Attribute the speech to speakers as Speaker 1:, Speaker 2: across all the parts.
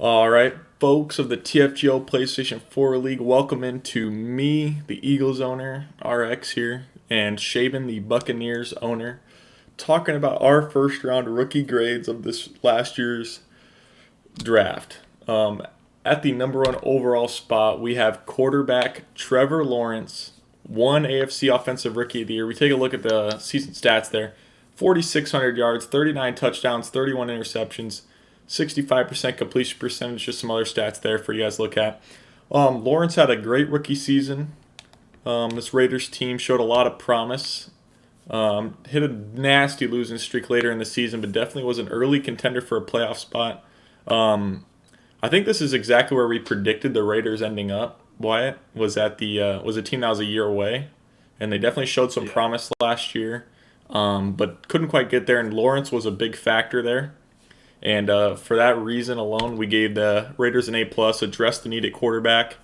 Speaker 1: All right, folks of the TFGO PlayStation 4 League, welcome into me, the Eagles owner, RX here, and Shaven, the Buccaneers owner, talking about our first round rookie grades of this last year's draft. At the number one overall spot, we have quarterback Trevor Lawrence, one AFC Offensive Rookie of the Year. We take a look at the season stats there: 4,600 yards, 39 touchdowns, 31 interceptions, 65% completion percentage. Just some other stats there for you guys to look at. Lawrence had a great rookie season. This Raiders team showed a lot of promise. Hit a nasty losing streak later in the season, but definitely was an early contender for a playoff spot. I think this is exactly where we predicted the Raiders ending up. Wyatt was at the was a team that was a year away, and they definitely showed some promise last year, but couldn't quite get there. And Lawrence was a big factor there, and for that reason alone, we gave the Raiders an A plus. Addressed the need at quarterback,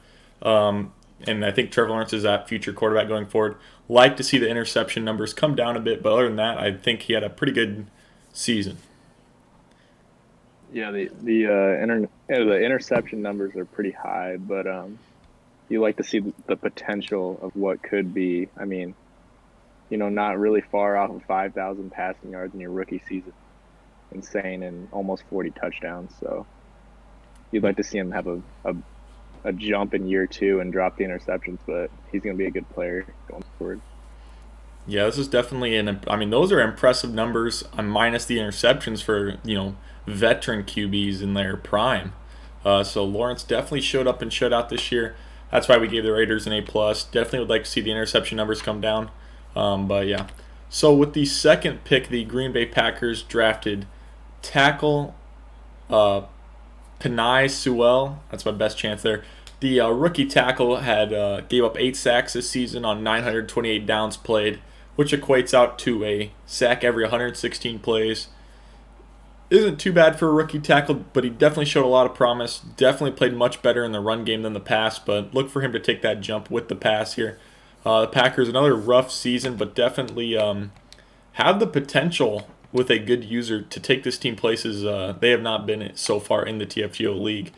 Speaker 1: and I think Trevor Lawrence is that future quarterback going forward. Like to see the interception numbers come down a bit, but other than that, I think he had a pretty good season.
Speaker 2: Yeah, the interception numbers are pretty high, but you like to see the potential of what could be. I mean, not really far off of 5,000 passing yards in your rookie season. Insane, and almost 40 touchdowns. So you'd like to see him have a jump in year two and drop the interceptions, but he's going to be a good player going forward.
Speaker 1: Yeah, this is definitely I mean, those are impressive numbers. Minus the interceptions for veteran QBs in their prime. So Lawrence definitely showed up and showed out this year. That's why we gave the Raiders an A plus. Definitely would like to see the interception numbers come down. But yeah. So with the second pick, the Green Bay Packers drafted tackle Penei Sewell. That's my best chance there. The rookie tackle had gave up 8 sacks this season on 928 downs played, which equates out to a sack every 116 plays. Isn't too bad for a rookie tackle, but he definitely showed a lot of promise. Definitely played much better in the run game than the pass, but look for him to take that jump with the pass here. The Packers, another rough season, but definitely have the potential with a good user to take this team places they have not been so far in the TFGO League.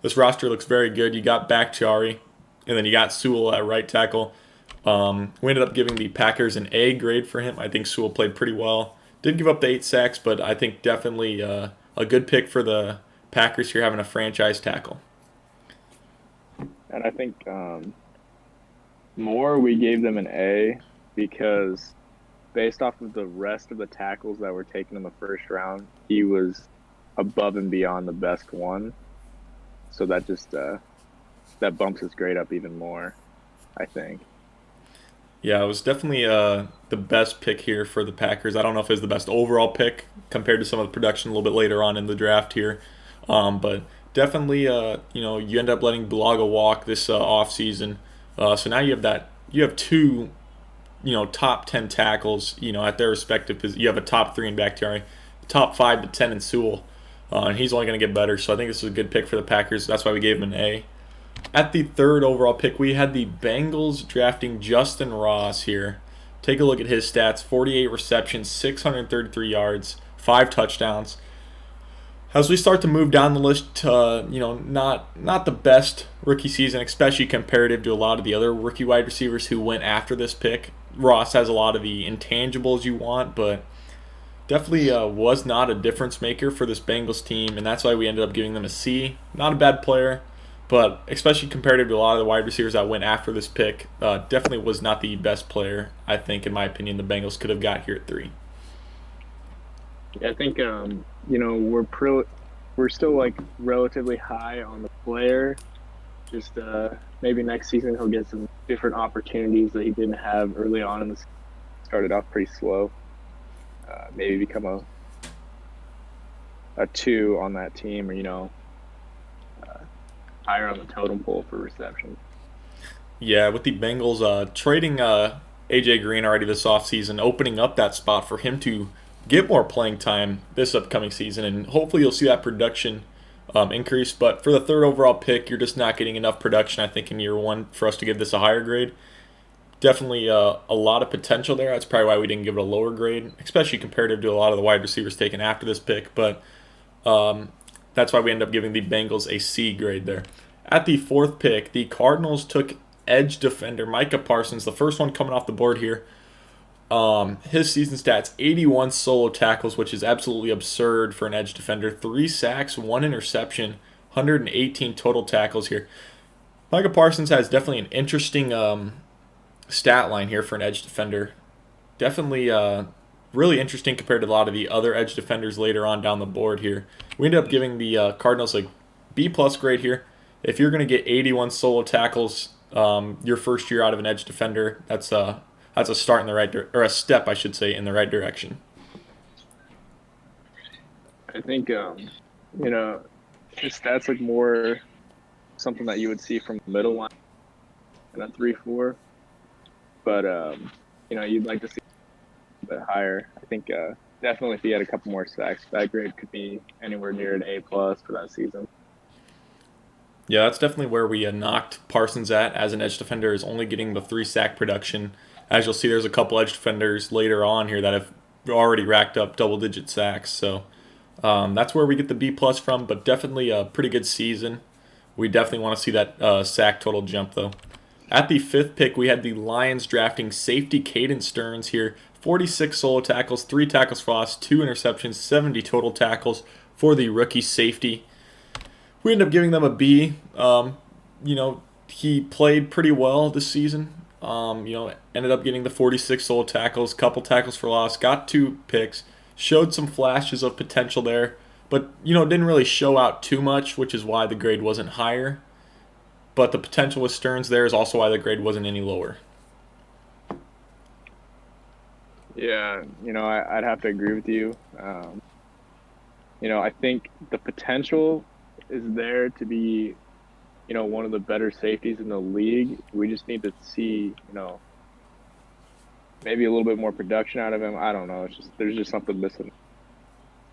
Speaker 1: This roster looks very good. You got Bakhtiari, and then you got Sewell at right tackle. We ended up giving the Packers an A grade for him. I think Sewell played pretty well. Did give up the 8 sacks, but I think definitely a good pick for the Packers here, having a franchise tackle.
Speaker 2: And I think we gave them an A because based off of the rest of the tackles that were taken in the first round, he was above and beyond the best one. So that just that bumps his grade up even more, I think.
Speaker 1: Yeah, it was definitely the best pick here for the Packers. I don't know if it was the best overall pick compared to some of the production a little bit later on in the draft here. But definitely, you end up letting Bulaga walk this offseason. So now you have two, top 10 tackles, at their respective positions. You have a top 3 in Bakhtiari, top 5 to 10 in Sewell. And he's only going to get better. So I think this is a good pick for the Packers. That's why we gave him an A. At the third overall pick, we had the Bengals drafting Justin Ross here. Take a look at his stats: 48 receptions, 633 yards, 5 touchdowns. As we start to move down the list, not the best rookie season, especially comparative to a lot of the other rookie wide receivers who went after this pick. Ross has a lot of the intangibles you want, but definitely was not a difference maker for this Bengals team, and that's why we ended up giving them a C. Not a bad player, but especially comparative to a lot of the wide receivers that went after this pick, definitely was not the best player, I think, in my opinion, the Bengals could have got here at 3.
Speaker 2: Yeah, I think, we're still, relatively high on the player. Just maybe next season he'll get some different opportunities that he didn't have early on in the season. Started off pretty slow. Maybe become a 2 on that team, or, higher on the totem pole for reception.
Speaker 1: Yeah, with the Bengals trading AJ Green already this offseason, opening up that spot for him to get more playing time this upcoming season, and hopefully you'll see that production increase. But for the third overall pick, you're just not getting enough production, I think, in year one for us to give this a higher grade. Definitely a lot of potential there. That's probably why we didn't give it a lower grade, especially comparative to a lot of the wide receivers taken after this pick. But That's why we end up giving the Bengals a C grade there. At the 4th pick, the Cardinals took edge defender Micah Parsons, the first one coming off the board here. His season stats: 81 solo tackles, which is absolutely absurd for an edge defender. 3 sacks, 1 interception, 118 total tackles here. Micah Parsons has definitely an interesting stat line here for an edge defender. Definitely really interesting compared to a lot of the other edge defenders later on down the board here. We ended up giving the Cardinals a B+ grade here. If you're going to get 81 solo tackles your first year out of an edge defender, that's a start in the right or a step, I should say, in the right direction.
Speaker 2: I think his stats look more something that you would see from the middle line in a 3-4, but you'd like to see a bit higher. I think definitely if he had a couple more sacks, that grade could be anywhere near an A+ for that season.
Speaker 1: Yeah, that's definitely where we knocked Parsons at as an edge defender, is only getting the 3 sack production. As you'll see, there's a couple edge defenders later on here that have already racked up double-digit sacks. So that's where we get the B+ from, but definitely a pretty good season. We definitely want to see that sack total jump, though. At the 5th pick, we had the Lions drafting safety Caden Stearns here. 46 solo tackles, 3 tackles for loss, 2 interceptions, 70 total tackles for the rookie safety. We ended up giving them a B. He played pretty well this season. Ended up getting the 46 solo tackles, couple tackles for loss, got 2 picks, showed some flashes of potential there, but didn't really show out too much, which is why the grade wasn't higher. But the potential with Stearns there is also why the grade wasn't any lower.
Speaker 2: Yeah, I'd have to agree with you. I think the potential is there to be, one of the better safeties in the league. We just need to see, maybe a little bit more production out of him. I don't know. There's just something missing.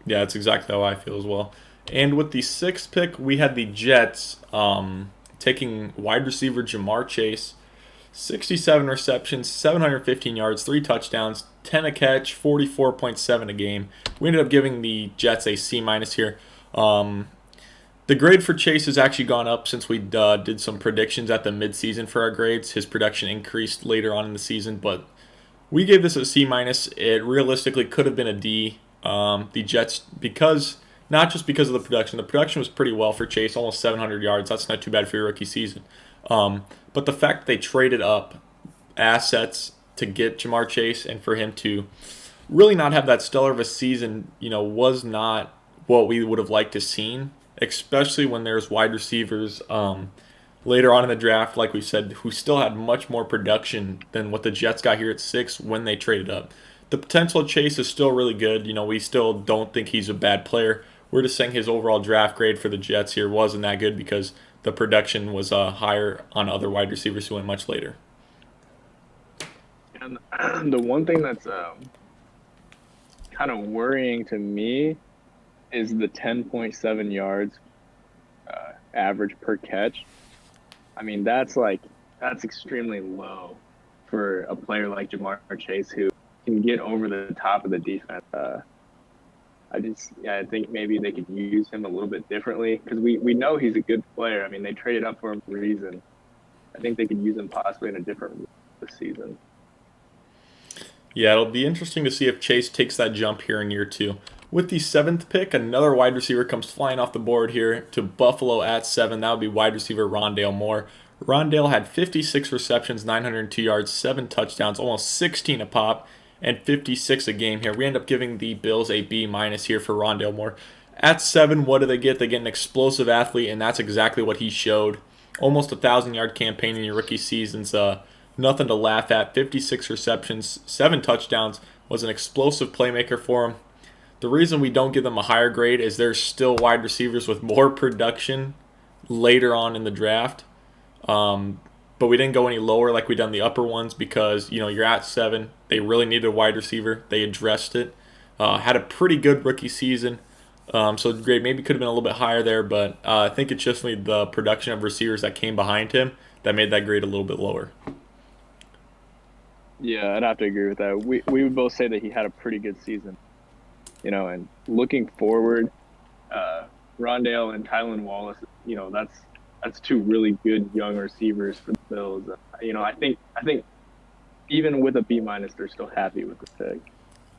Speaker 1: Yeah, that's exactly how I feel as well. And with the 6th pick, we had the Jets taking wide receiver Jamar Chase. 67 receptions, 715 yards, 3 touchdowns, 10 a catch, 44.7 a game. We ended up giving the Jets a C- here. The grade for Chase has actually gone up since we did some predictions at the midseason for our grades. His production increased later on in the season, but we gave this a C-. It realistically could have been a D. The Jets, not just because of the production was pretty well for Chase, almost 700 yards. That's not too bad for your rookie season. But the fact that they traded up assets to get Jamar Chase and for him to really not have that stellar of a season, was not what we would have liked to seen, especially when there's wide receivers later on in the draft, like we said, who still had much more production than what the Jets got here at 6 when they traded up. The potential of Chase is still really good. We still don't think he's a bad player. We're just saying his overall draft grade for the Jets here wasn't that good because the production was higher on other wide receivers who went much later.
Speaker 2: And the one thing that's kind of worrying to me is the 10.7 yards average per catch. I mean, that's extremely low for a player like Jamar Chase who can get over the top of the defense. I think maybe they could use him a little bit differently because we know he's a good player. I mean, they traded up for him for a reason. I think they could use him possibly in a different this season.
Speaker 1: Yeah, it'll be interesting to see if Chase takes that jump here in year 2. With the 7th pick, another wide receiver comes flying off the board here to Buffalo at 7. That would be wide receiver Rondale Moore. Rondale had 56 receptions, 902 yards, 7 touchdowns, almost 16 a pop, and 56 a game here. We end up giving the Bills a B- here for Rondale Moore. At 7, what do they get? They get an explosive athlete, and that's exactly what he showed. Almost a 1,000-yard campaign in your rookie season's nothing to laugh at. 56 receptions, 7 touchdowns, was an explosive playmaker for him. The reason we don't give them a higher grade is there's still wide receivers with more production later on in the draft. But we didn't go any lower like we done the upper ones because, you're at 7. They really needed a wide receiver. They addressed it. Had a pretty good rookie season. So the grade maybe could have been a little bit higher there, but I think it's just the production of receivers that came behind him that made that grade a little bit lower.
Speaker 2: Yeah, I'd have to agree with that. We would both say that he had a pretty good season. And looking forward, Rondale and Tylan Wallace, that's two really good young receivers for the Bills. I think even with a B minus, they're still happy with the pick.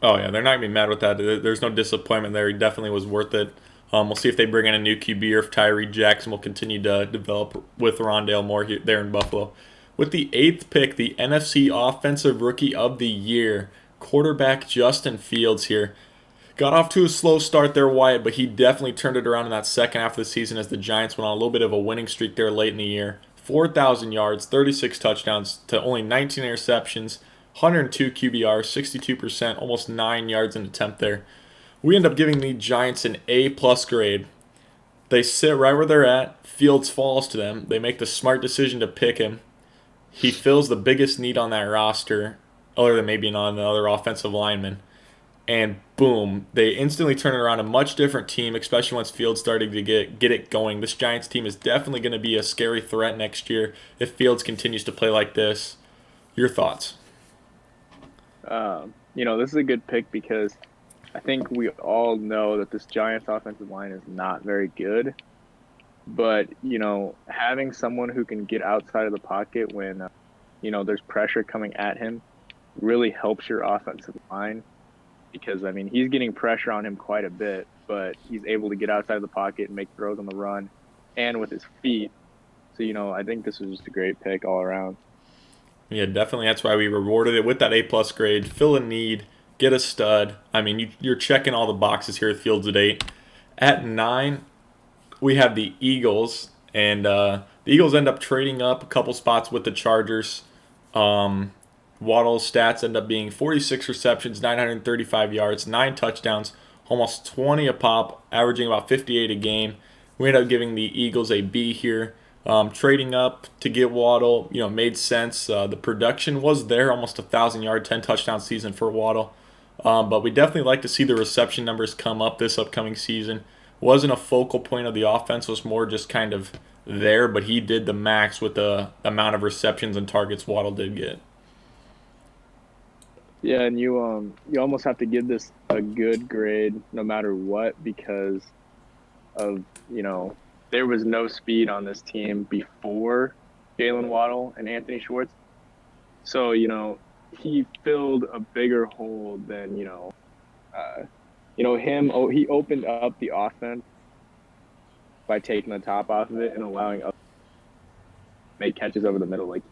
Speaker 1: Oh yeah, they're not gonna be mad with that. There's no disappointment there. He definitely was worth it. We'll see if they bring in a new QB or if Tyree Jackson will continue to develop with Rondale Moore there in Buffalo. With the 8th pick, the NFC Offensive Rookie of the Year, quarterback Justin Fields here. Got off to a slow start there, Wyatt, but he definitely turned it around in that second half of the season as the Giants went on a little bit of a winning streak there late in the year. 4,000 yards, 36 touchdowns to only 19 interceptions, 102 QBR, 62%, almost 9 yards an attempt there. We end up giving the Giants an A-plus grade. They sit right where they're at. Fields falls to them. They make the smart decision to pick him. He fills the biggest need on that roster, other than maybe on another offensive lineman. And boom, they instantly turn it around. A much different team, especially once Fields started to get it going. This Giants team is definitely going to be a scary threat next year if Fields continues to play like this. Your thoughts?
Speaker 2: This is a good pick because I think we all know that this Giants offensive line is not very good. But, having someone who can get outside of the pocket when, there's pressure coming at him really helps your offensive line because, I mean, he's getting pressure on him quite a bit, but he's able to get outside of the pocket and make throws on the run and with his feet. So, I think this was just a great pick all around.
Speaker 1: Yeah, definitely. That's why we rewarded it with that A-plus grade. Fill a need, get a stud. I mean, you're checking all the boxes here with Fields at 8. At 9, we have the Eagles, and the Eagles end up trading up a couple spots with the Chargers. Waddle's stats end up being 46 receptions, 935 yards, 9 touchdowns, almost 20 a pop, averaging about 58 a game. We end up giving the Eagles a B here. Trading up to get Waddle, made sense. The production was there, almost 1,000-yard, 10-touchdown season for Waddle. But we definitely like to see the reception numbers come up this upcoming season. Wasn't a focal point of the offense, was more just kind of there, but he did the max with the amount of receptions and targets Waddle did get.
Speaker 2: Yeah, and you almost have to give this a good grade no matter what because of, there was no speed on this team before Jalen Waddle and Anthony Schwartz. So, he filled a bigger hole than, him. Oh, he opened up the offense by taking the top off of it and allowing us to make catches over the middle. Like,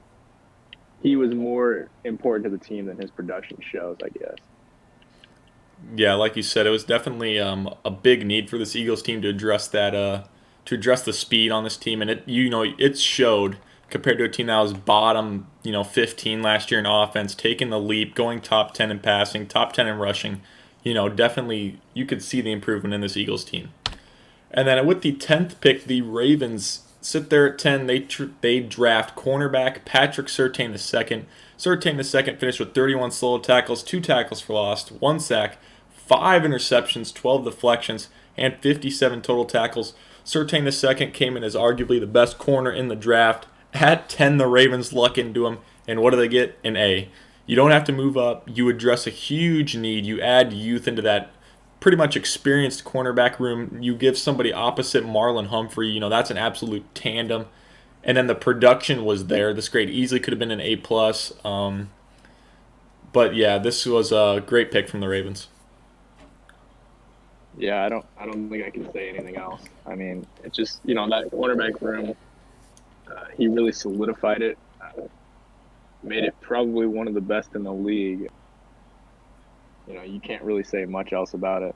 Speaker 2: he was more important to the team than his production shows, I guess.
Speaker 1: Yeah, like you said, it was definitely a big need for this Eagles team to address that, to address the speed on this team, and it showed compared to a team that was bottom, 15 last year in offense, taking the leap, going top 10 in passing, top 10 in rushing. Definitely you could see the improvement in this Eagles team. And then with the 10th pick, the Ravens sit there at 10. They draft cornerback Patrick Surtain II. Surtain II finished with 31 solo tackles, 2 tackles for loss, 1 sack, 5 interceptions, 12 deflections, and 57 total tackles. Surtain II came in as arguably the best corner in the draft. At 10, the Ravens luck into him, and what do they get? An A. You don't have to move up. You address a huge need. You add youth into that pretty much experienced cornerback room. You give somebody opposite Marlon Humphrey. That's an absolute tandem. And then the production was there. This grade easily could have been an A+. But yeah, this was a great pick from the Ravens.
Speaker 2: Yeah, I don't think I can say anything else. I mean, it's just, that cornerback room, he really solidified it, made it probably one of the best in the league. You can't really say much else about it.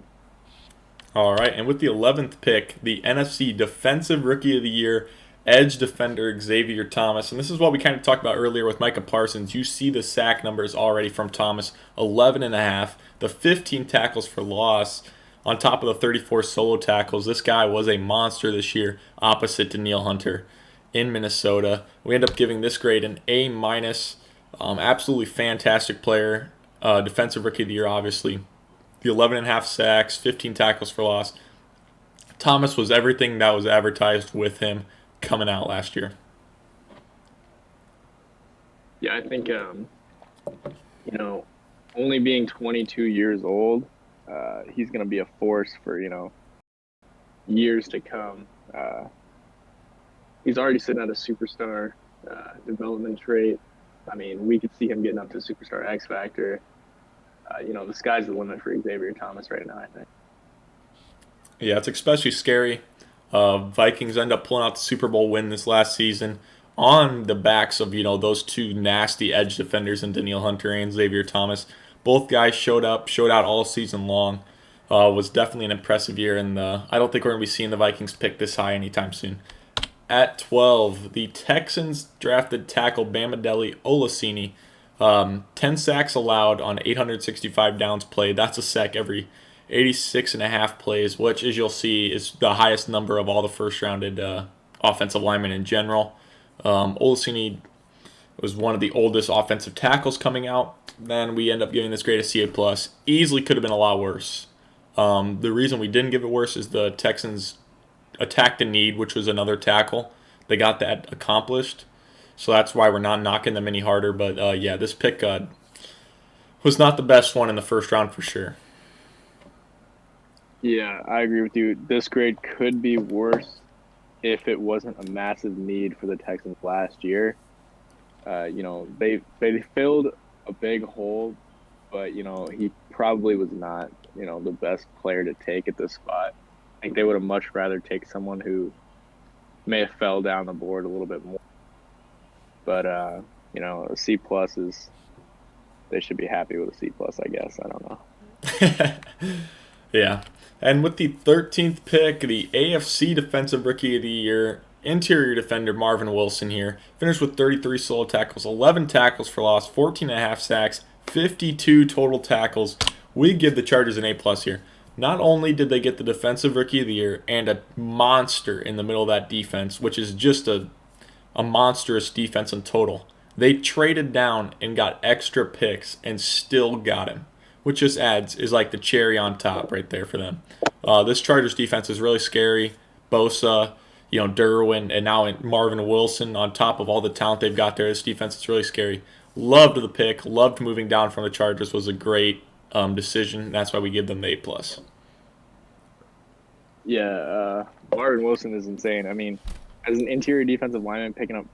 Speaker 1: All right, and with the 11th pick, the NFC Defensive Rookie of the Year, edge defender Xavier Thomas. And this is what we kind of talked about earlier with Micah Parsons. You see the sack numbers already from Thomas, 11.5, the 15 tackles for loss, on top of the 34 solo tackles. This guy was a monster this year, opposite to Neil Hunter in Minnesota. We end up giving this grade an A-. Absolutely fantastic player. Defensive Rookie of the Year, obviously. The 11.5 sacks, 15 tackles for loss. Thomas was everything that was advertised with him coming out last year.
Speaker 2: Yeah, I think, only being 22 years old, he's going to be a force for, years to come. He's already sitting at a superstar development trait. I mean, we could see him getting up to superstar X Factor. The sky's the limit for Xavier Thomas right now, I think.
Speaker 1: Yeah, it's especially scary. Vikings end up pulling out the Super Bowl win this last season on the backs of those two nasty edge defenders and Danielle Hunter and Xavier Thomas. Both guys showed up, showed out all season long. Was definitely an impressive year, and I don't think we're going to be seeing the Vikings pick this high anytime soon. At 12, the Texans drafted tackle Bamadelli Olaseni. 10 sacks allowed on 865 downs played. That's a sack every 86 and a half plays, which, as you'll see, is the highest number of all the first-rounded offensive linemen in general. Olaseni was one of the oldest offensive tackles coming out. Then we end up giving this grade a CA+. Easily could have been a lot worse. The reason we didn't give it worse is the Texans attacked a need, which was another tackle. They got that accomplished. So that's why we're not knocking them any harder. But this pick was not the best one in the first round for sure.
Speaker 2: Yeah, I agree with you. This grade could be worse if it wasn't a massive need for the Texans last year. They filled a big hole, but he probably was not the best player to take at this spot. I think they would have much rather take someone who may have fell down the board a little bit more. But a C+ is, they should be happy with a C+, I guess. I don't know.
Speaker 1: Yeah. And with the 13th pick, the AFC Defensive Rookie of the Year, interior defender Marvin Wilson here, finished with 33 solo tackles, 11 tackles for loss, 14 and a half sacks, 52 total tackles. We give the Chargers an A+ here. Not only did they get the Defensive Rookie of the Year and a monster in the middle of that defense, which is just a monstrous defense in total, they traded down and got extra picks and still got him, which just is like the cherry on top right there for them. This Chargers defense is really scary. Bosa, Derwin, and now Marvin Wilson on top of all the talent they've got there. This defense is really scary. Loved the pick. Loved moving down from the Chargers. Was a great decision. That's why we give them the A+.
Speaker 2: Yeah, Marvin Wilson is insane. I mean, as an interior defensive lineman picking up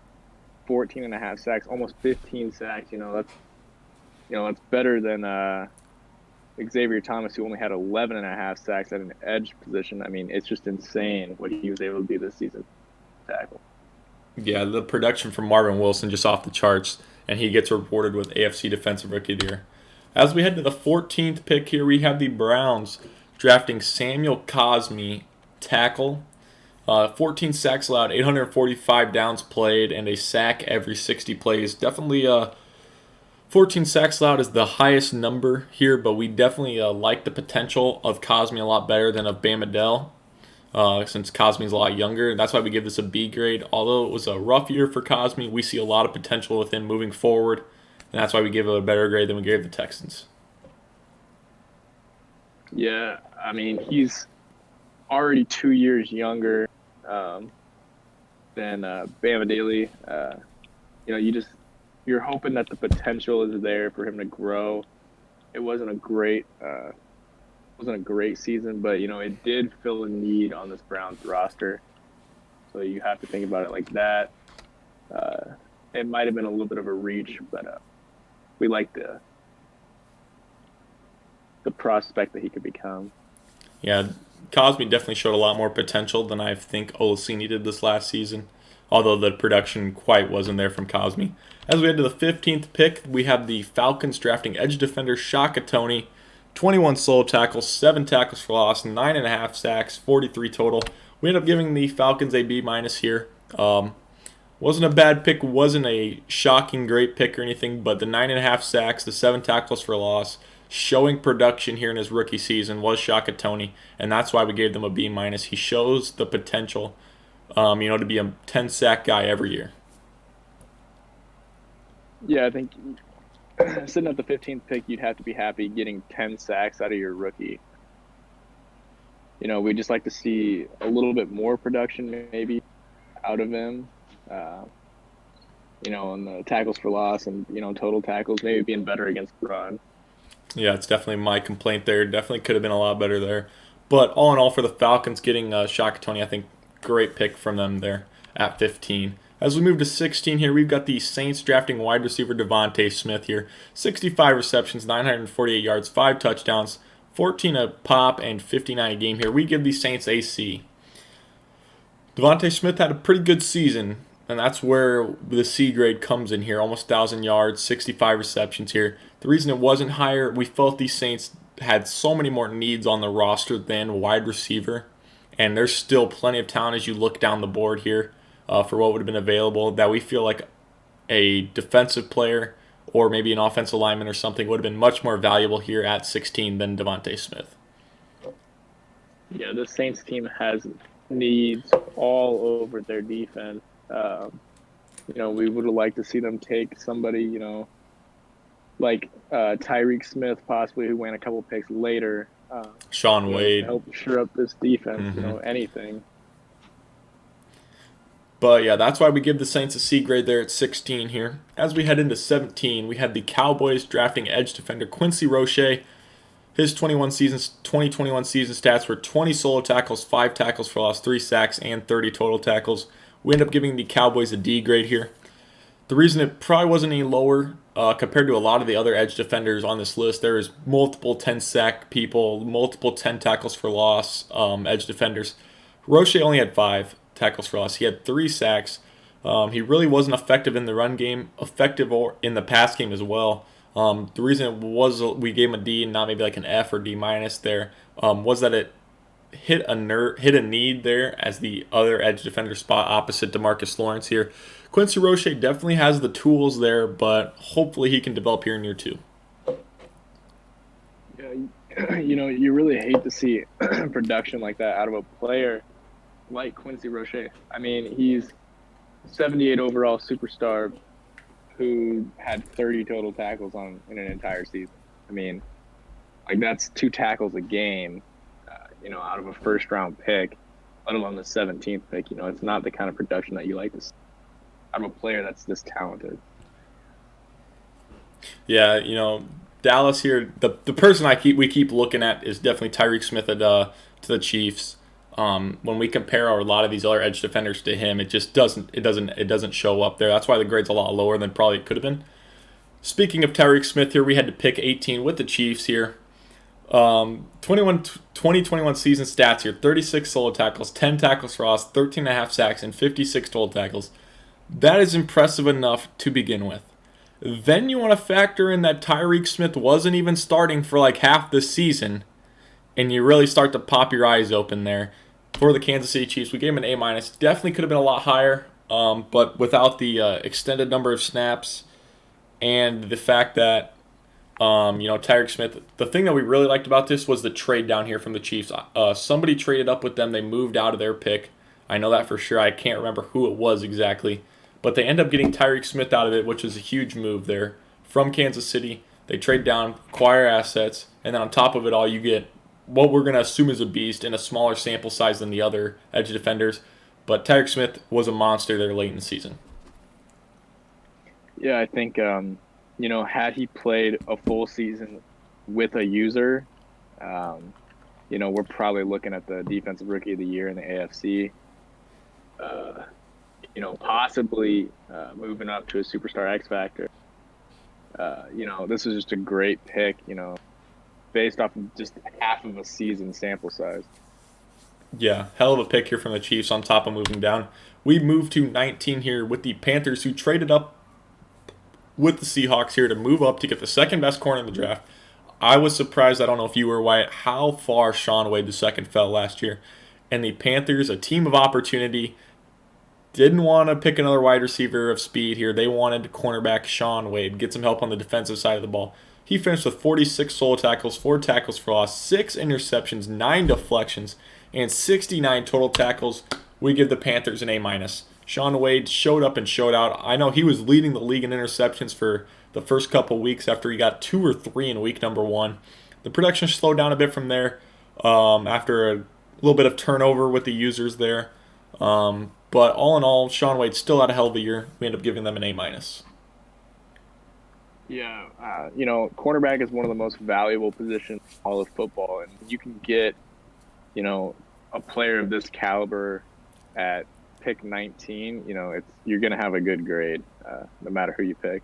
Speaker 2: 14 and a half sacks, almost 15 sacks, that's better than Xavier Thomas, who only had 11 and a half sacks at an edge position. I mean, it's just insane what he was able to do this season. Tackle.
Speaker 1: Yeah, the production from Marvin Wilson just off the charts, and he gets rewarded with AFC Defensive Rookie of the Year. As we head to the 14th pick here, we have the Browns drafting Samuel Cosmi, tackle. 14 sacks allowed, 845 downs played, and a sack every 60 plays. Definitely 14 sacks allowed is the highest number here, but we definitely like the potential of Cosmi a lot better than of Bamadell, since Cosmi's a lot younger. That's why we give this a B grade. Although it was a rough year for Cosmi, we see a lot of potential with him moving forward, and that's why we give it a better grade than we gave the Texans.
Speaker 2: Yeah, I mean, he's already 2 years younger than Bamadelli. You're hoping that the potential is there for him to grow. It wasn't a great season, but it did fill a need on this Browns roster. So you have to think about it like that. It might have been a little bit of a reach, but we like the prospect that he could become.
Speaker 1: Yeah, Cosmi definitely showed a lot more potential than I think Olaseni did this last season, although the production quite wasn't there from Cosmi. As we head to the 15th pick, we have the Falcons drafting edge defender Shaka Toney. 21 solo tackles, 7 tackles for loss, 9.5 sacks, 43 total. We end up giving the Falcons a B- here. Wasn't a bad pick, wasn't a shocking great pick or anything, but the 9.5 sacks, the 7 tackles for loss, showing production here in his rookie season was Shaka Toney, and that's why we gave them a B-. He shows the potential, to be a 10-sack guy every year.
Speaker 2: Yeah, I think sitting at the 15th pick, you'd have to be happy getting 10 sacks out of your rookie. We just like to see a little bit more production maybe out of him. On the tackles for loss and, total tackles, maybe being better against the run.
Speaker 1: Yeah, it's definitely my complaint there. Definitely could have been a lot better there. But all in all, for the Falcons, getting Shakatoni, I think great pick from them there at 15. As we move to 16 here, we've got the Saints drafting wide receiver Devontae Smith here. 65 receptions, 948 yards, 5 touchdowns, 14 a pop, and 59 a game here. We give the Saints a C. Devontae Smith had a pretty good season, and that's where the C grade comes in here. Almost 1,000 yards, 65 receptions here. The reason it wasn't higher, we felt the Saints had so many more needs on the roster than wide receiver, and there's still plenty of talent as you look down the board here for what would have been available, that we feel like a defensive player or maybe an offensive lineman or something would have been much more valuable here at 16 than Devontae Smith.
Speaker 2: Yeah, the Saints team has needs all over their defense. We would have liked to see them take somebody, like Tyreek Smith, possibly, who went a couple picks later.
Speaker 1: Sean Wade.
Speaker 2: Help shore up this defense, anything.
Speaker 1: But yeah, that's why we give the Saints a C grade there at 16 here. As we head into 17, we had the Cowboys drafting edge defender Quincy Roche. His 2021 season stats were 20 solo tackles, 5 tackles for loss, 3 sacks, and 30 total tackles. We end up giving the Cowboys a D grade here. The reason it probably wasn't any lower compared to a lot of the other edge defenders on this list, there is multiple 10-sack people, multiple 10 tackles for loss edge defenders. Roche only had 5 tackles for loss. He had 3 sacks. He really wasn't effective in the run game, effective in the pass game as well. The reason it was we gave him a D and not maybe like an F or D minus there was that it hit a need there as the other edge defender spot opposite DeMarcus Lawrence here. Quincy Roche definitely has the tools there, but hopefully he can develop here in year 2.
Speaker 2: Yeah, you really hate to see production like that out of a player like Quincy Roche. I mean, he's 78 overall superstar who had 30 total tackles in an entire season. I mean, like that's 2 tackles a game, out of a first-round pick, let alone the 17th pick. It's not the kind of production that you like to see out of a player that's this talented.
Speaker 1: Yeah, Dallas here, the person we keep looking at is definitely Tyreek Smith to the Chiefs. When we compare a lot of these other edge defenders to him, it just doesn't show up there. That's why the grade's a lot lower than probably it could have been. Speaking of Tyreek Smith here, we had to pick 18 with the Chiefs here. 2021 season stats here: 36 solo tackles, 10 tackles for loss, 13.5 sacks, and 56 total tackles. That is impressive enough to begin with. Then you want to factor in that Tyreek Smith wasn't even starting for like half the season, and you really start to pop your eyes open there. For the Kansas City Chiefs, we gave him an A-. Definitely could have been a lot higher, but without the extended number of snaps and the fact that, Tyreek Smith, the thing that we really liked about this was the trade down here from the Chiefs. Somebody traded up with them. They moved out of their pick. I know that for sure. I can't remember who it was exactly. But they end up getting Tyreek Smith out of it, which is a huge move there from Kansas City. They trade down, acquire assets, and then on top of it all, you get what we're going to assume is a beast in a smaller sample size than the other edge defenders. But Tyreek Smith was a monster there late in the season.
Speaker 2: Yeah, I think, had he played a full season with a user, we're probably looking at the Defensive Rookie of the Year in the AFC. Possibly moving up to a Superstar X Factor. This is just a great pick, based off of just half of a season sample size.
Speaker 1: Yeah, hell of a pick here from the Chiefs on top of moving down. We move to 19 here with the Panthers, who traded up with the Seahawks here to move up to get the second best corner in the draft. I was surprised, I don't know if you were, Wyatt, how far Shaun Wade II fell last year. And the Panthers, a team of opportunity, didn't want to pick another wide receiver of speed here. They wanted cornerback Shaun Wade, get some help on the defensive side of the ball. He finished with 46 solo tackles, 4 tackles for loss, 6 interceptions, 9 deflections, and 69 total tackles. We give the Panthers an A-. Shaun Wade showed up and showed out. I know he was leading the league in interceptions for the first couple weeks after he got 2 or 3 in week number 1. The production slowed down a bit from there after a little bit of turnover with the users there. But all in all, Shaun Wade still had a hell of a year. We end up giving them an A-.
Speaker 2: Yeah, cornerback is one of the most valuable positions in all of football, and you can get you know, a player of this caliber at pick 19, you're gonna have a good grade, no matter who you pick.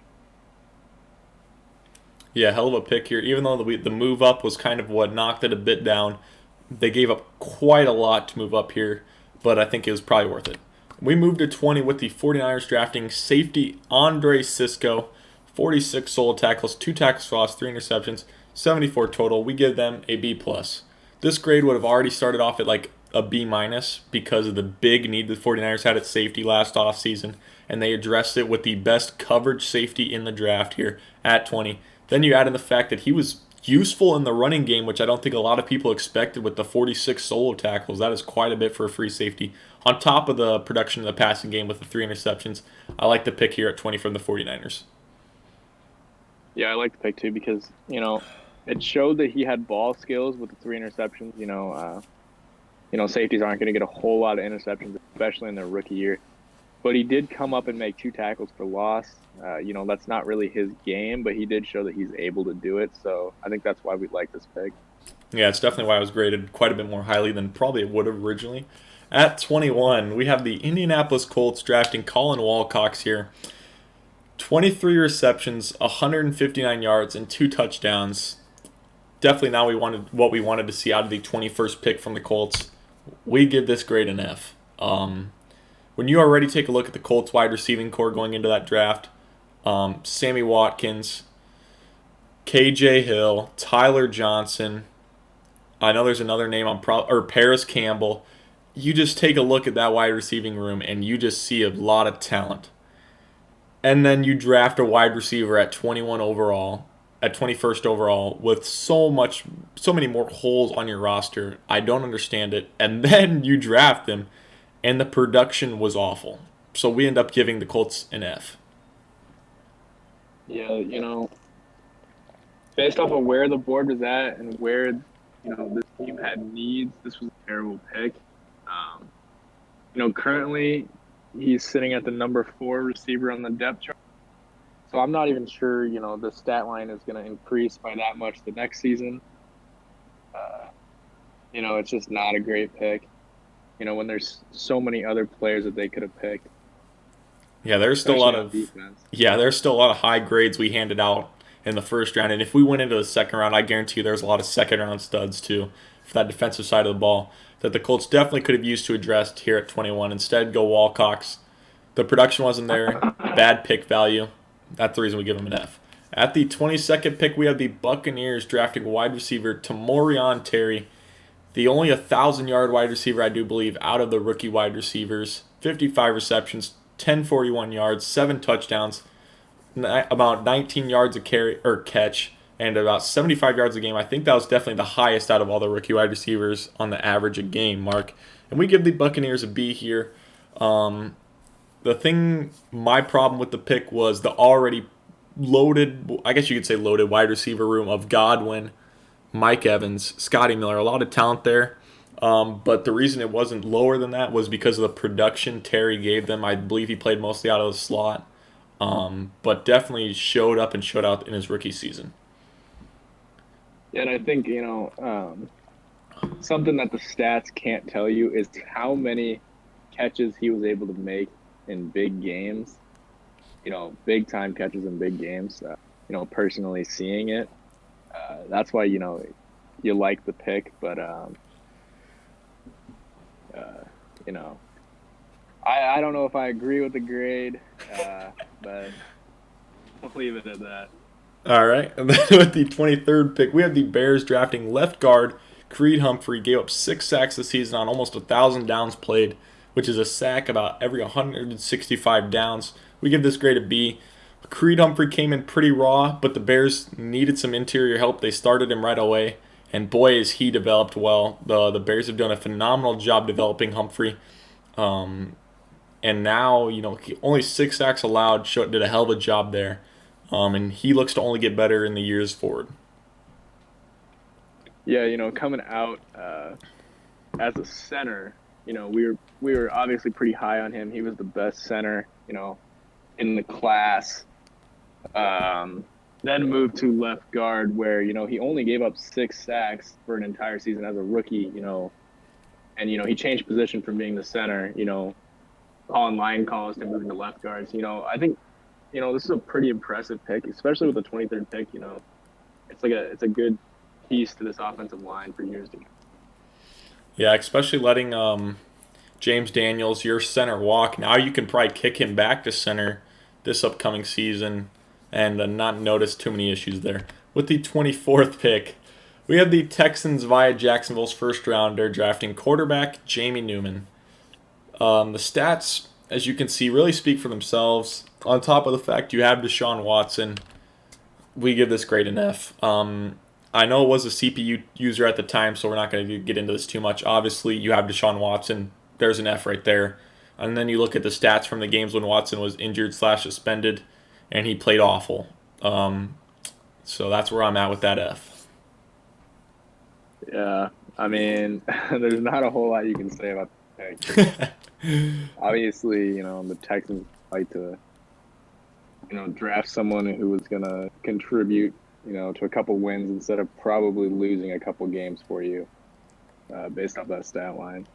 Speaker 1: Yeah, hell of a pick here. Even though the move up was kind of what knocked it a bit down, they gave up quite a lot to move up here, but I think it was probably worth it. We moved to 20 with the 49ers drafting safety Andre Cisco, 46 solo tackles, 2 tackles for loss, 3 interceptions, 74 total. We give them a B plus. This grade would have already started off at like a B minus because of the big need the 49ers had at safety last offseason, and they addressed it with the best coverage safety in the draft here at 20. Then you add in the fact that he was useful in the running game, which I don't think a lot of people expected with the 46 solo tackles. That is quite a bit for a free safety. On top of the production of the passing game with the 3 interceptions, I like the pick here at 20 from the 49ers.
Speaker 2: Yeah, I like the pick too because it showed that he had ball skills with the 3 interceptions. Safeties aren't going to get a whole lot of interceptions, especially in their rookie year. But he did come up and make 2 tackles for loss. That's not really his game, but he did show that he's able to do it. So I think that's why we like this pick.
Speaker 1: Yeah, it's definitely why I was graded quite a bit more highly than probably it would have originally. At 21, we have the Indianapolis Colts drafting Colin Walcox here. 23 receptions, 159 yards, and 2 touchdowns. Definitely not what we wanted to see out of the 21st pick from the Colts. We give this grade an F. When you already take a look at the Colts wide receiving core going into that draft, Sammy Watkins, KJ Hill, Tyler Johnson. I know there's another name or Paris Campbell. You just take a look at that wide receiving room and you just see a lot of talent. And then you draft a wide receiver at 21 overall, at 21st overall, with so many more holes on your roster. I don't understand it. And then you draft him, and the production was awful. So we end up giving the Colts an F.
Speaker 2: Yeah, based off of where the board was at and where this team had needs, this was a terrible pick. Currently he's sitting at the number 4 receiver on the depth chart. So I'm not even sure, the stat line is going to increase by that much the next season. It's just not a great pick. When there's so many other players that they could have picked.
Speaker 1: Yeah, there's still a lot of
Speaker 2: defense.
Speaker 1: Yeah, there's still a lot of high grades we handed out in the first round, and if we went into the second round, I guarantee you there's a lot of second round studs too for that defensive side of the ball that the Colts definitely could have used to address here at 21. Instead, go Walcox. The production wasn't there. Bad pick value. That's the reason we give him an F. At the 22nd pick, we have the Buccaneers drafting wide receiver Tamorrion Terry, the only 1,000-yard wide receiver, I do believe, out of the rookie wide receivers. 55 receptions, 1041 yards, 7 touchdowns, about 19 yards a catch, and about 75 yards a game. I think that was definitely the highest out of all the rookie wide receivers on the average a game mark. And we give the Buccaneers a B here. My problem with the pick was the already loaded, I guess you could say loaded wide receiver room of Godwin, Mike Evans, Scotty Miller, a lot of talent there. But the reason it wasn't lower than that was because of the production Terry gave them. I believe he played mostly out of the slot, but definitely showed up and showed out in his rookie season.
Speaker 2: Yeah, and I think, something that the stats can't tell you is how many catches he was able to make in big games, big time catches in big games, personally seeing it. That's why, you like the pick, but, I don't know if I agree with the grade, but we'll leave it at that.
Speaker 1: All right. And then with the 23rd pick, we have the Bears drafting left guard Creed Humphrey. Gave up 6 sacks this season on almost 1,000 downs played, which is a sack about every 165 downs. We give this grade a B. Creed Humphrey came in pretty raw, but the Bears needed some interior help. They started him right away, and boy, is he developed well. The Bears have done a phenomenal job developing Humphrey. And now, only 6 sacks allowed, did a hell of a job there. And he looks to only get better in the years forward.
Speaker 2: Yeah, coming out as a center, we were obviously pretty high on him. He was the best center, in the class. Then moved to left guard where, he only gave up 6 sacks for an entire season as a rookie, and he changed position from being the center, calling line calls to moving to left guards. I think this is a pretty impressive pick, especially with the 23rd pick. It's a good piece to this offensive line for years to come.
Speaker 1: Yeah, especially letting James Daniels, your center, walk. Now you can probably kick him back to center this upcoming season and not notice too many issues there. With the 24th pick, we have the Texans via Jacksonville's first rounder drafting quarterback Jamie Newman. The stats, as you can see, really speak for themselves. On top of the fact you have Deshaun Watson, we give this grade an F. I know it was a CPU user at the time, so we're not going to get into this too much. Obviously, you have Deshaun Watson. There's an F right there. And then you look at the stats from the games when Watson was injured/suspended, and he played awful. So that's where I'm at with that F.
Speaker 2: Yeah, I mean, there's not a whole lot you can say about the pick. Obviously, the Texans like to, draft someone who was going to contribute, to a couple wins instead of probably losing a couple games for you, based off that stat line.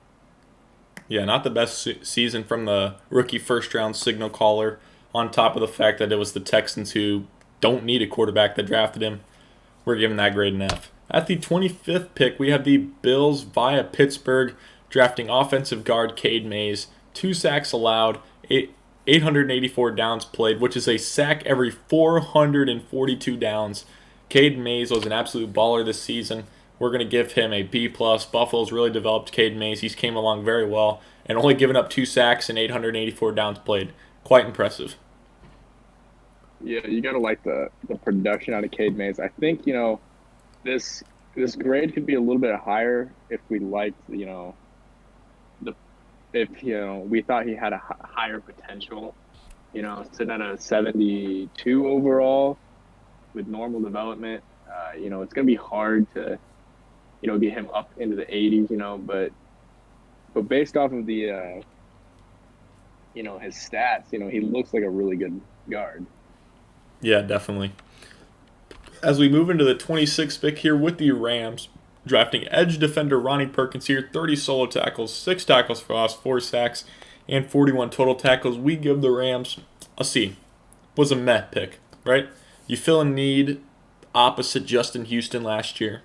Speaker 1: Yeah, not the best season from the rookie first-round signal caller, on top of the fact that it was the Texans who don't need a quarterback that drafted him. We're giving that grade an F. At the 25th pick, we have the Bills via Pittsburgh drafting offensive guard Cade Mays. 2 sacks allowed, 884 downs played, which is a sack every 442 downs. Cade Mays was an absolute baller this season. We're going to give him a B+. Buffalo's really developed Cade Mays. He's came along very well and only given up 2 sacks and 884 downs played. Quite impressive.
Speaker 2: Yeah, you got to like the production out of Cade Mays. I think, this grade could be a little bit higher if we liked, if we thought he had a higher potential, sitting at a 72 overall with normal development. It's going to be hard to get him up into the 80s, but based off of the his stats, he looks like a really good guard.
Speaker 1: Yeah, definitely. As we move into the 26th pick here with the Rams, drafting edge defender Ronnie Perkins here, 30 solo tackles, 6 tackles for loss, 4 sacks, and 41 total tackles. We give the Rams a C. Was a meh pick, right? You fill a need opposite Justin Houston last year.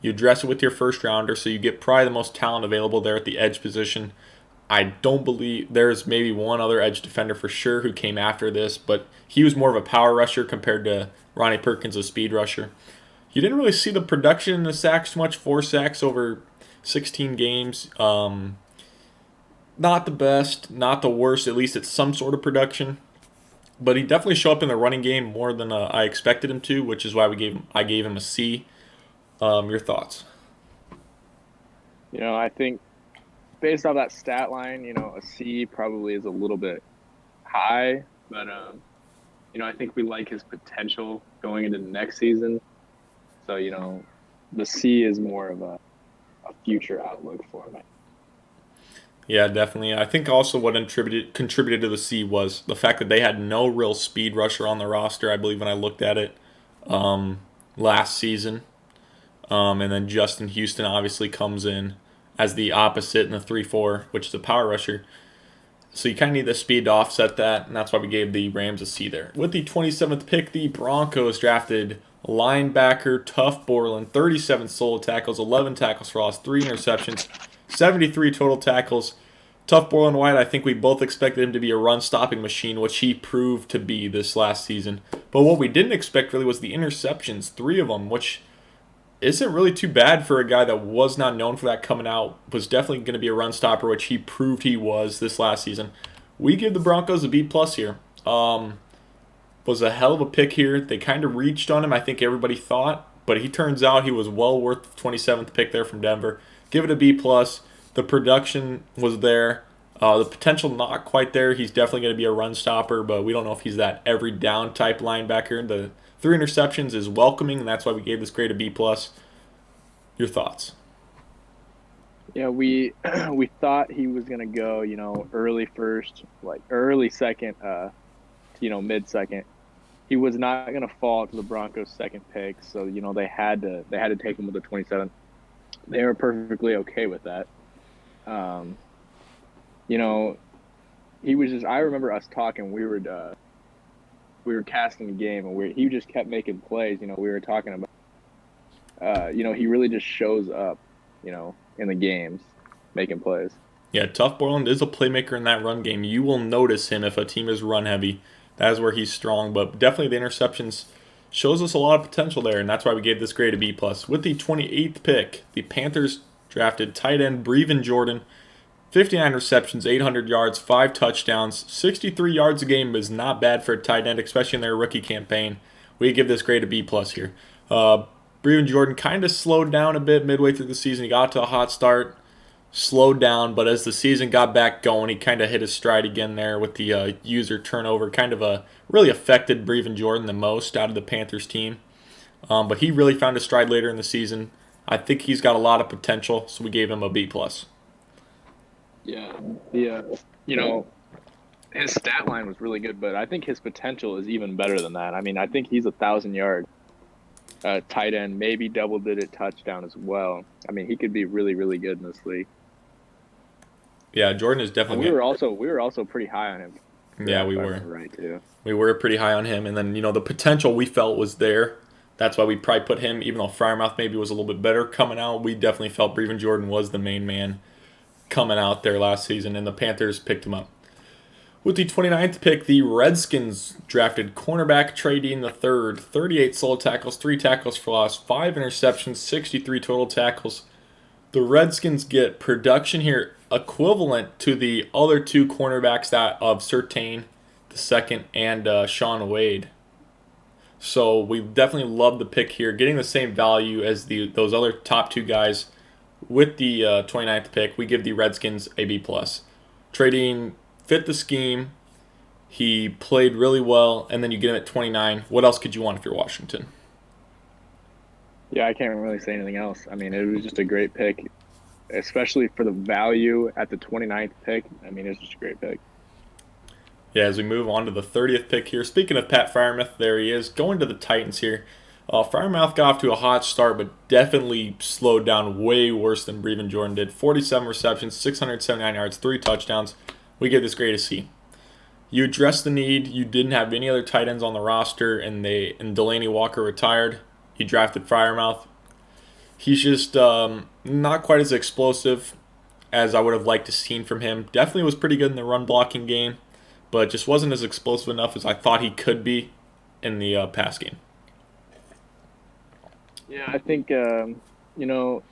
Speaker 1: You address it with your first rounder, so you get probably the most talent available there at the edge position. I don't believe there's maybe one other edge defender for sure who came after this, but he was more of a power rusher compared to Ronnie Perkins, a speed rusher. You didn't really see the production in the sacks much. 4 sacks over 16 games. Not the best, not the worst. At least it's some sort of production. But he definitely showed up in the running game more than I expected him to, which is why I gave him a C. Your thoughts?
Speaker 2: I think based off that stat line, a C probably is a little bit high, but I think we like his potential going into the next season. So, the C is more of a future outlook for him.
Speaker 1: Yeah, definitely. I think also what contributed to the C was the fact that they had no real speed rusher on the roster, I believe, when I looked at it last season. And then Justin Houston obviously comes in as the opposite in the 3-4, which is a power rusher. So you kind of need the speed to offset that, and that's why we gave the Rams a C there. With the 27th pick, the Broncos drafted linebacker Tuff Borland, 37 solo tackles, 11 tackles for loss, 3 interceptions, 73 total tackles. Tuff Borland White, I think we both expected him to be a run-stopping machine, which he proved to be this last season. But what we didn't expect really was the interceptions, 3 of them, which isn't really too bad for a guy that was not known for that coming out. Was definitely going to be a run stopper, which he proved he was this last season. We give the Broncos a B+ here. Was a hell of a pick here. They kind of reached on him, I think everybody thought, but he turns out he was well worth the 27th pick there from Denver. Give it a B+. The production was there. The potential not quite there. He's definitely going to be a run stopper, but we don't know if he's that every down type linebacker. The 3 interceptions is welcoming, and that's why we gave this grade a B+. Your thoughts?
Speaker 2: Yeah, we thought he was gonna go, early first, like early second, mid second. He was not gonna fall to the Broncos' second pick, so they had to take him with the 27th. They were perfectly okay with that. Um, you know, he was just. I remember us talking. We were casting a game, and he just kept making plays. We were talking about. He really just shows up. In the games, making plays.
Speaker 1: Yeah, Tough Borland is a playmaker in that run game. You will notice him if a team is run heavy. That is where he's strong, but definitely the interceptions shows us a lot of potential there, and that's why we gave this grade a B plus. With the 28th pick, the Panthers drafted tight end Brevin Jordan, 59 receptions, 800 yards, 5 touchdowns, 63 yards a game is not bad for a tight end, especially in their rookie campaign. We give this grade a B plus here. Brevin Jordan kind of slowed down a bit midway through the season. He got to a hot start, slowed down, but as the season got back going, he kind of hit his stride again there with the user turnover. Kind of really affected Brevin Jordan the most out of the Panthers team. But he really found his stride later in the season. I think he's got a lot of potential, so we gave him a B plus.
Speaker 2: Yeah, his stat line was really good, but I think his potential is even better than that. I mean, I think he's 1,000-yard tight end, maybe double-digit touchdown as well. I mean, he could be really, really good in this league.
Speaker 1: Yeah, Jordan is definitely.
Speaker 2: We were also pretty high on him.
Speaker 1: Yeah, we were.
Speaker 2: Right too.
Speaker 1: We were pretty high on him, and then the potential we felt was there. That's why we probably put him, even though Freiermuth maybe was a little bit better coming out. We definitely felt Brevin Jordan was the main man coming out there last season, and the Panthers picked him up. With the 29th pick, the Redskins drafted cornerback Trey Dean III, 38 solo tackles, 3 tackles for loss, 5 interceptions, 63 total tackles. The Redskins get production here equivalent to the other 2 cornerbacks that of Surtain II and Sean Wade. So we definitely love the pick here, getting the same value as those other top 2 guys. With the 29th pick, we give the Redskins a B+. Trey Dean fit the scheme. He played really well, and then you get him at 29. What else could you want if you're Washington?
Speaker 2: Yeah, I can't really say anything else. I mean, it was just a great pick, especially for the value at the 29th pick. I mean, it's just a great pick.
Speaker 1: Yeah, as we move on to the 30th pick here, speaking of Pat Freiermuth, there he is, going to the Titans here. Freiermuth got off to a hot start, but definitely slowed down way worse than Brevin Jordan did. 47 receptions, 679 yards, 3 touchdowns. We give this grade a C. You addressed the need. You didn't have any other tight ends on the roster, and Delaney Walker retired. You drafted Freiermuth. He's just not quite as explosive as I would have liked to seen from him. Definitely was pretty good in the run blocking game, but just wasn't as explosive enough as I thought he could be in the pass game.
Speaker 2: Yeah, I think the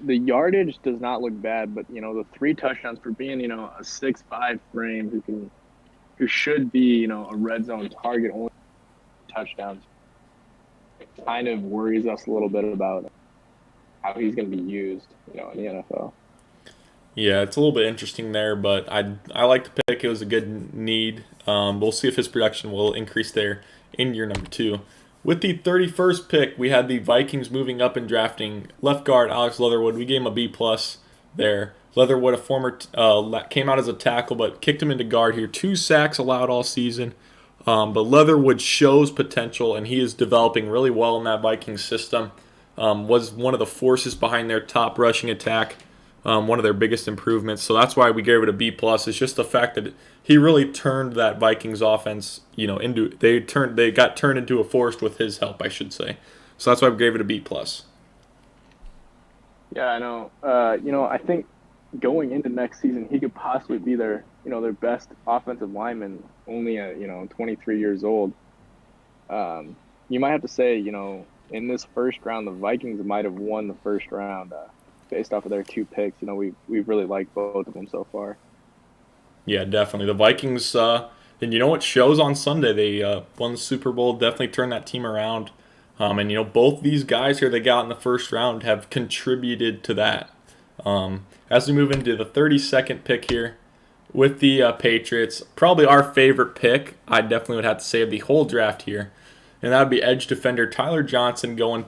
Speaker 2: yardage does not look bad, but the 3 touchdowns for being a 6'5" frame who should be a red zone target, only touchdowns. It kind of worries us a little bit about how he's going to be used in the NFL.
Speaker 1: Yeah, it's a little bit interesting there, but I like the pick. It was a good need. We'll see if his production will increase there in year number 2. With the 31st pick, we had the Vikings moving up and drafting left guard Alex Leatherwood. We gave him a B+ there. Leatherwood, a former came out as a tackle, but kicked him into guard here. 2 sacks allowed all season. But Leatherwood shows potential, and he is developing really well in that Vikings system. Was one of the forces behind their top rushing attack. One of their biggest improvements. So that's why we gave it a B+. It's just the fact that he really turned that Vikings offense, they got turned into a force with his help, I should say. So that's why we gave it a B+.
Speaker 2: Yeah, I know. I think going into next season, he could possibly be their best offensive lineman, only at 23 years old. You might have to say, in this first round, the Vikings might have won the first round. Based off of their 2 picks, we've really liked both of them so far.
Speaker 1: Yeah, definitely. The Vikings, and what shows on Sunday, they won the Super Bowl, definitely turned that team around. And both these guys here they got in the first round have contributed to that. As we move into the 32nd pick here with the Patriots, probably our favorite pick, I definitely would have to say, of the whole draft here. And that would be edge defender Tyler Johnson going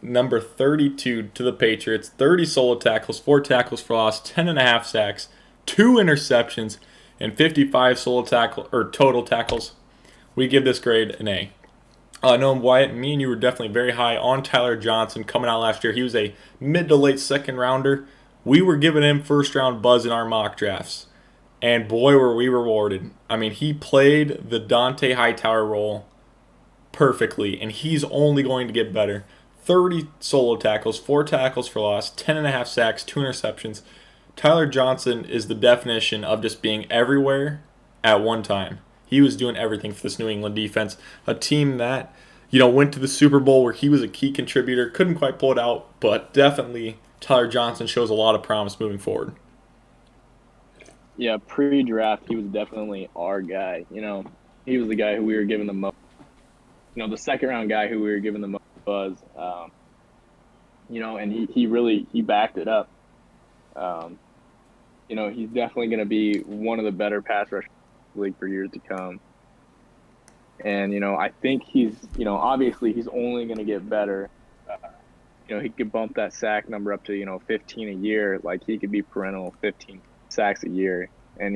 Speaker 1: number 32 to the Patriots. 30 solo tackles, 4 tackles for loss, 10.5 sacks, 2 interceptions, and 55 total tackles. We give this grade an A. Noam Wyatt, me and you were definitely very high on Tyler Johnson coming out last year. He was a mid to late second rounder We were giving him first round buzz in our mock drafts. And boy, were we rewarded. I mean, he played the Dante Hightower role perfectly, and he's only going to get better. 30 solo tackles, 4 tackles for loss, 10.5 sacks, 2 interceptions. Tyler Johnson is the definition of just being everywhere at one time. He was doing everything for this New England defense, a team that, went to the Super Bowl where he was a key contributor. Couldn't quite pull it out, but definitely Tyler Johnson shows a lot of promise moving forward.
Speaker 2: Yeah, pre-draft, he was definitely our guy. He was the guy who we were giving the most, the second-round guy who we were giving the most buzz. And he backed it up. He's definitely going to be one of the better pass rushers in the league for years to come. And, I think he's, obviously he's only going to get better. He could bump that sack number up to, 15 a year. Like, he could be perennial 15 sacks a year. And,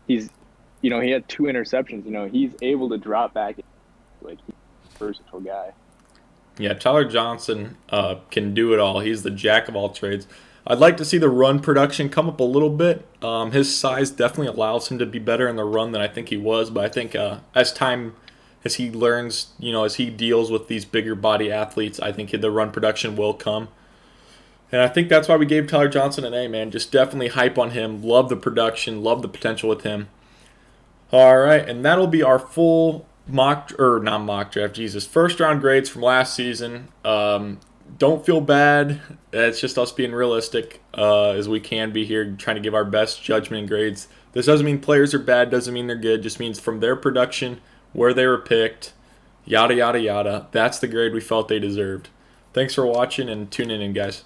Speaker 2: he's, he had 2 interceptions. He's able to drop back. Like, he's a versatile guy.
Speaker 1: Yeah, Tyler Johnson can do it all. He's the jack of all trades. I'd like to see the run production come up a little bit. His size definitely allows him to be better in the run than I think he was. But I think as he learns, as he deals with these bigger body athletes, I think the run production will come. And I think that's why we gave Tyler Johnson an A, man. Just definitely hype on him. Love the production. Love the potential with him. All right, and that'll be our full first round grades from last season. Don't feel bad. It's just us being realistic as we can be here, trying to give our best judgment and grades. This doesn't mean players are bad. Doesn't mean they're good. Just means from their production, where they were picked, yada, yada, yada. That's the grade we felt they deserved. Thanks for watching and tuning in, guys.